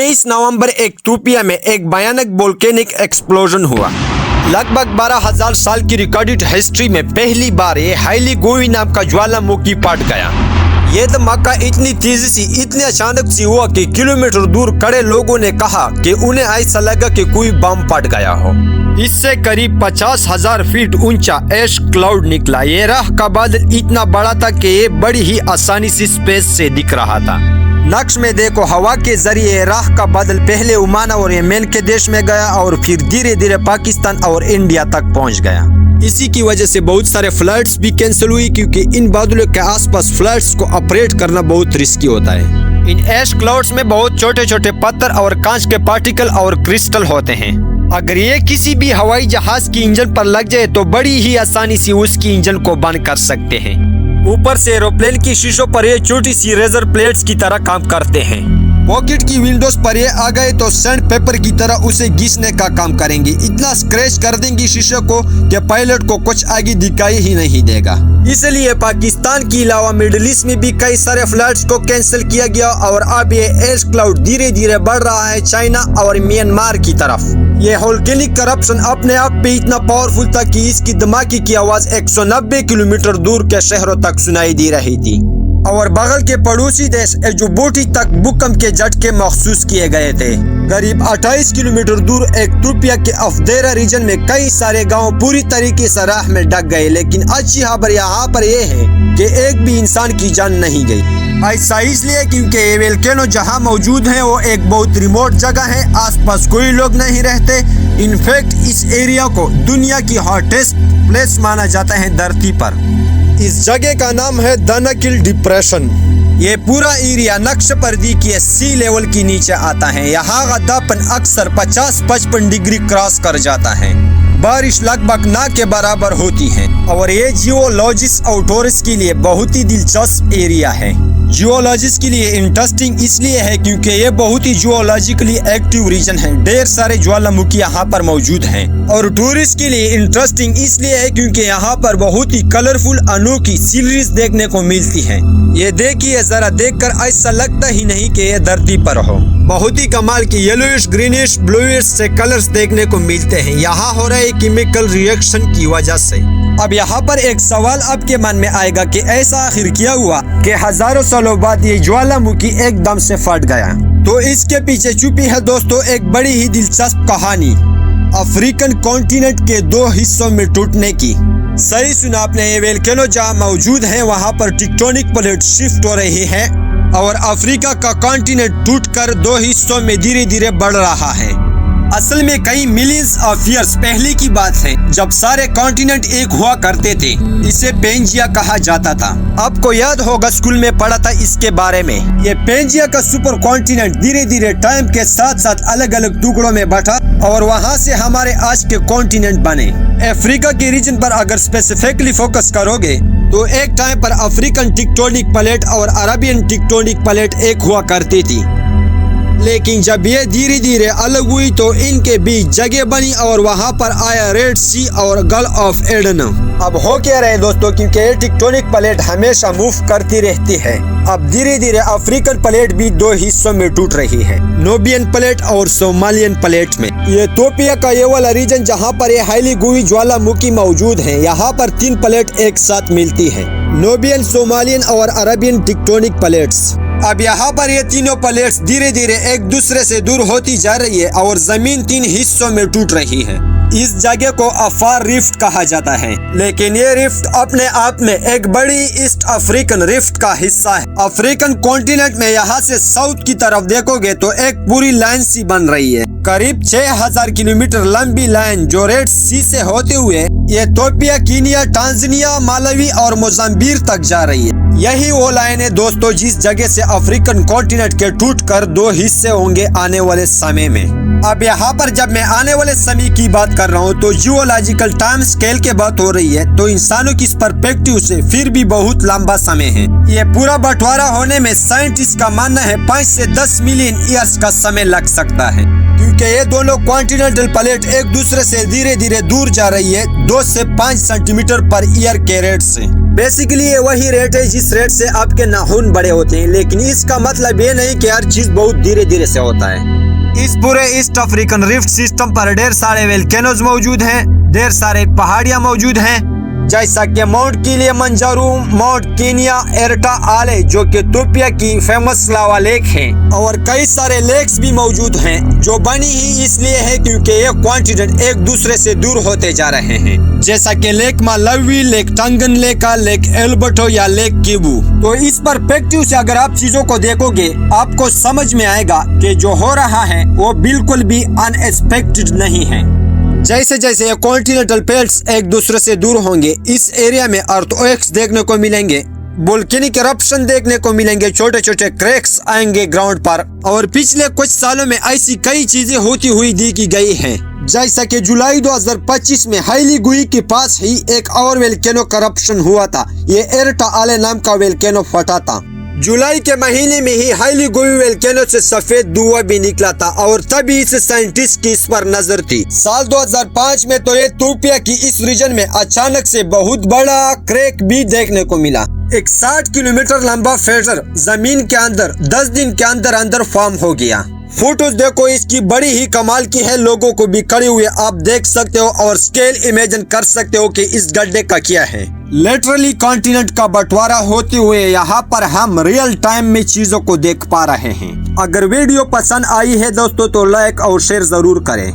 23 नवंबर Ethiopia में एक भयानक वोल्केनिक एक्सप्लोजन हुआ। लगभग 12,000 साल की रिकॉर्डेड हिस्ट्री में पहली बार ये हाईली गोवी नाम का ज्वालामुखी फट गया। ये धमाका इतनी तेजी से, इतने अचानक से हुआ कि किलोमीटर दूर खड़े लोगों ने कहा कि उन्हें ऐसा लगा कि कोई बम फट गया हो। इससे करीब 50,000 फीट ऊंचा एश क्लाउड निकला। ये राह का बादल इतना बड़ा था कि ये बड़ी ही आसानी से स्पेस से दिख रहा था। नक्श में देखो, हवा के जरिए राह का बादल पहले ओमान और यमन के देश में गया और फिर धीरे धीरे पाकिस्तान और इंडिया तक पहुंच गया। इसी की वजह से बहुत सारे फ्लाइट्स भी कैंसिल हुई, क्योंकि इन बादलों के आसपास फ्लाइट्स को ऑपरेट करना बहुत रिस्की होता है। इन एश क्लाउड्स में बहुत छोटे छोटे पत्थर और कांच के पार्टिकल और क्रिस्टल होते हैं। अगर ये किसी भी हवाई जहाज की इंजन पर लग जाए तो बड़ी ही आसानी से उसकी इंजन को बंद कर सकते हैं। ऊपर से एरोप्लेन की शीशों पर ये छोटी सी रेजर प्लेट्स की तरह काम करते हैं। पॉकेट की विंडोज पर ये आ गए तो सैंड पेपर की तरह उसे घिसने का काम करेंगे। इतना स्क्रैच कर देंगे शीशे को कि पायलट को कुछ आगे दिखाई ही नहीं देगा। इसलिए पाकिस्तान के अलावा मिडिल ईस्ट में भी कई सारे फ्लाइट्स को कैंसिल किया गया और अब ये एश क्लाउड धीरे धीरे बढ़ रहा है चाइना और म्यांमार की तरफ। ये वोल्केनिक करप्शन अपने आप पे इतना पावरफुल था कि इसकी धमाके की आवाज 190 किलोमीटर दूर के शहरों तक सुनाई दे रही थी और बगल के पड़ोसी देश जिबूटी तक भूकंप के झटके महसूस किए गए थे। करीब 28 किलोमीटर दूर इथियोपिया के अफदेरा रीजन में कई सारे गांव पूरी तरीके से राह में ढक गए, लेकिन अच्छी खबर यहाँ पर यह है कि एक भी इंसान की जान नहीं गई। ऐसा इसलिए क्योंकि ये वोल्केनो जहाँ मौजूद है वो एक बहुत रिमोट जगह है, आसपास कोई लोग नहीं रहते। इनफैक्ट इस एरिया को दुनिया की हॉटेस्ट प्लेस माना जाता है धरती पर। इस जगह का नाम है दानाकिल डिप्रेशन। ये पूरा एरिया नक्शपर्दी की सी लेवल के नीचे आता है। यहाँ का तापमान अक्सर 50-55 डिग्री क्रॉस कर जाता है। बारिश लगभग ना के बराबर होती है और ये जियोलॉजिस्ट और टूरिस्ट के लिए बहुत ही दिलचस्प एरिया है। जियोलॉजिस्ट के लिए इंटरेस्टिंग इसलिए है क्योंकि ये बहुत ही जियोलॉजिकली एक्टिव रीजन है। ढेर सारे ज्वालामुखी यहाँ पर मौजूद हैं। और टूरिस्ट के लिए इंटरेस्टिंग इसलिए है क्योंकि यहाँ पर बहुत ही कलरफुल अनोखी सीनरीज देखने को मिलती हैं। ये देखिए, जरा देखकर ऐसा लगता ही नहीं कि ये धरती पर हो। बहुत ही कमाल की येलोइश, ग्रीनिश, ब्लूइश से कलर्स देखने को मिलते हैं। यहाँ हो रहा है केमिकल रिएक्शन की वजह से। अब यहाँ पर एक सवाल आपके मन में आएगा कि ऐसा आखिर क्या हुआ कि हजारों सालों बाद ये ज्वालामुखी एकदम से फट गया। तो इसके पीछे छुपी है दोस्तों एक बड़ी ही दिलचस्प कहानी, अफ्रीकन कॉन्टिनेंट के 2 हिस्सों में टूटने की। सही सुना आपने, ये वोल्केनो जहाँ मौजूद है वहाँ पर टेक्टोनिक प्लेट शिफ्ट हो रही है और अफ्रीका का कॉन्टिनेंट टूटकर 2 हिस्सों में धीरे धीरे बढ़ रहा है। असल में कई मिलियंस ऑफ ईयर्स पहले की बात है, जब सारे कॉन्टिनेंट एक हुआ करते थे। इसे पेंजिया कहा जाता था। आपको याद होगा स्कूल में पढ़ा था इसके बारे में। ये पेंजिया का सुपर कॉन्टिनेंट धीरे धीरे टाइम के साथ साथ अलग अलग टुकड़ों में बटा और वहाँ से हमारे आज के कॉन्टिनेंट बने। अफ्रीका के रीजन पर अगर स्पेसिफिकली फोकस करोगे तो एक टाइम पर अफ्रीकन टेक्टोनिक प्लेट और अरेबियन टेक्टोनिक प्लेट एक हुआ करती थी, लेकिन जब ये धीरे धीरे अलग हुई तो इनके बीच जगह बनी और वहाँ पर आया रेड सी और गल्फ ऑफ एडन। अब हो क्या रहे दोस्तों, क्योंकि ये टेक्टोनिक प्लेट हमेशा मूव करती रहती है। अब धीरे धीरे अफ्रीकन प्लेट भी 2 हिस्सों में टूट रही है, नोबियन प्लेट और सोमालियन प्लेट में। ये इथियोपिया का ये वाला रीजन जहाँ पर ये हाईली गोवी ज्वालामुखी मौजूद है, यहाँ पर 3 प्लेट एक साथ मिलती है, नोबियन, सोमालियन और अरेबियन टेक्टोनिक प्लेट्स। अब यहाँ पर ये तीनों प्लेट्स धीरे धीरे एक दूसरे से दूर होती जा रही है और जमीन 3 हिस्सों में टूट रही है। इस जगह को अफार रिफ्ट कहा जाता है, लेकिन ये रिफ्ट अपने आप में एक बड़ी ईस्ट अफ्रीकन रिफ्ट का हिस्सा है। अफ्रीकन कॉन्टिनेंट में यहाँ से साउथ की तरफ देखोगे तो एक पूरी लाइन सी बन रही है, करीब 6000 किलोमीटर लंबी लाइन जो रेड सी से होते हुए ये इथियोपिया, कीनिया, टांजानिया, मालावी और मोजाम्बिक तक जा रही है। यही वो लाइन है दोस्तों जिस जगह से अफ्रीकन कॉन्टिनेंट के टूटकर 2 हिस्से होंगे आने वाले समय में। अब यहाँ पर जब मैं आने वाले समय की बात कर रहा हूँ तो जियोलॉजिकल टाइम स्केल के बात हो रही है, तो इंसानों की पर्सपेक्टिव से फिर भी बहुत लंबा समय है। ये पूरा बंटवारा होने में साइंटिस्ट का मानना है 5 से 10 मिलियन ईयर्स का समय लग सकता है, क्योंकि ये दोनों कॉन्टिनेंटल प्लेट एक दूसरे से धीरे धीरे दूर जा रही है 2 से 5 सेंटीमीटर पर ईयर के रेट से। बेसिकली ये वही रेट है जिस रेट से आपके नाखून बड़े होते हैं, लेकिन इसका मतलब ये नहीं कि हर चीज बहुत धीरे धीरे से होता है। इस पूरे ईस्ट अफ्रीकन रिफ्ट सिस्टम पर ढेर सारे वोल्केनोज मौजूद हैं, ढेर सारे पहाड़ियां मौजूद हैं, जैसा कि mount Kilimanjaro, mount Kenya, Erta आले जो कि इथियोपिया की फेमस लावा लेक है, और कई सारे लेक्स भी मौजूद हैं जो बनी ही इसलिए है क्योंकि ये कॉन्टिनेंट एक दूसरे से दूर होते जा रहे हैं, जैसा कि lake Malawi, lake Tanganyika, lake Alberto या लेक किबू। तो इस परस्पेक्टिव से अगर आप चीजों को देखोगे आपको समझ में आएगा कि जो हो रहा है वो बिल्कुल भी अनएक्सपेक्टेड नहीं है। जैसे जैसे ये कॉन्टिनेंटल बेल्ट्स एक दूसरे से दूर होंगे, इस एरिया में अर्थक्वेक्स देखने को मिलेंगे, वोल्केनिक इरप्शन देखने को मिलेंगे, छोटे छोटे क्रैक्स आएंगे ग्राउंड पर, और पिछले कुछ सालों में ऐसी कई चीजें होती हुई देखी गई हैं। जैसा कि जुलाई 2025 में हाइली गुई के पास ही एक और वोल्केनो करप्शन हुआ था, ये एर्टा आले नाम का वोल्केनो फटा था। जुलाई के महीने में ही हाइली गुई वोल्केनो से सफेद धुआं भी निकला था और तभी से साइंटिस्ट की इस पर नजर थी। साल 2005 में तो इथियोपिया की इस रीजन में अचानक से बहुत बड़ा क्रैक भी देखने को मिला। एक 60 किलोमीटर लंबा फ्रेजर जमीन के अंदर 10 दिन के अंदर अंदर फॉर्म हो गया। फोटोज देखो, इसकी बड़ी ही कमाल की है, लोगों को भी खड़े हुए आप देख सकते हो और स्केल इमेजिन कर सकते हो कि इस गड्ढे का क्या है। लिटरली कॉन्टिनेंट का बंटवारा होते हुए यहाँ पर हम रियल टाइम में चीजों को देख पा रहे हैं। अगर वीडियो पसंद आई है दोस्तों तो लाइक और शेयर जरूर करें।